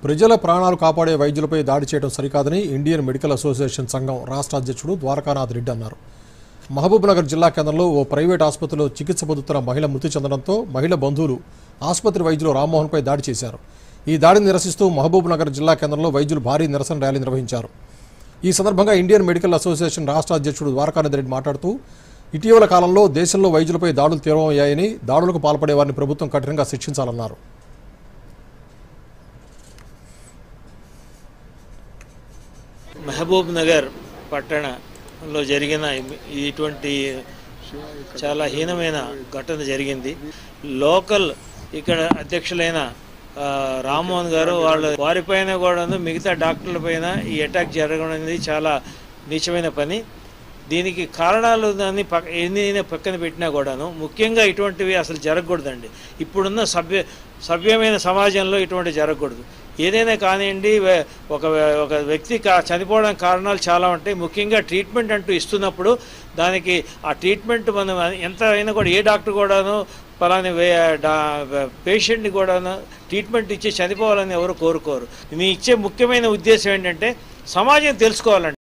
ప్రజల ప్రాణాలు కాపాడే వైద్యులపై దాడి చేయడం సరికాదని ఇండియన్ మెడికల్ అసోసియేషన్ సంఘం రాష్ట్ర అధ్యక్షుడు ద్వారకానాథ్ రెడ్డి అన్నారు. మహబూబ్నగర్ జిల్లా కేంద్రంలో ఓ ప్రైవేట్ ఆసుపత్రిలో చికిత్స పొందుతున్న మహిళ మృతి చెందడంతో మహిళ బంధువులు ఆసుపత్రి వైద్యులు రామ్మోహన్పై దాడి చేశారు. ఈ దాడిని నిరసిస్తూ మహబూబ్నగర్ జిల్లా కేంద్రంలో వైద్యులు భారీ నిరసన ర్యాలీ నిర్వహించారు. ఈ సందర్భంగా ఇండియన్ మెడికల్ అసోసియేషన్ రాష్ట్ర అధ్యక్షుడు ద్వారకానాథ్ రెడ్డి మాట్లాడుతూ ఇటీవల కాలంలో దేశంలో వైద్యులపై దాడులు తీవ్రమయ్యాయని, దాడులకు పాల్పడే వారిని ప్రభుత్వం కఠినంగా శిక్షించాలన్నారు. మహబూబ్ నగర్ పట్టణంలో జరిగిన ఇటువంటి చాలా హీనమైన ఘటన జరిగింది. లోకల్ ఇక్కడ అధ్యక్షులైన రామ్మోహన్ గారు వారిపైన కూడా మిగతా డాక్టర్ల పైన ఈ అటాక్ జరగడం అనేది చాలా నీచమైన పని. దీనికి కారణాలు దాన్ని ఎన్ని పక్కన పెట్టినా కూడాను ముఖ్యంగా ఇటువంటివి అసలు జరగకూడదండి. ఇప్పుడున్న సభ్యమైన సమాజంలో ఇటువంటి జరగకూడదు. ఏదైనా కానివ్వండి, ఒక వ్యక్తి చనిపోవడానికి కారణాలు చాలా ఉంటాయి. ముఖ్యంగా ట్రీట్మెంట్ అంటూ ఇస్తున్నప్పుడు దానికి ఆ ట్రీట్మెంట్ మనం ఎంత అయినా కూడా ఏ డాక్టర్ కూడాను పలాని పేషెంట్ని కూడాను ట్రీట్మెంట్ ఇచ్చి చనిపోవాలని ఎవరు కోరుకోరు. నేను ఇచ్చే ముఖ్యమైన ఉద్దేశం ఏంటంటే సమాజం తెలుసుకోవాలండి.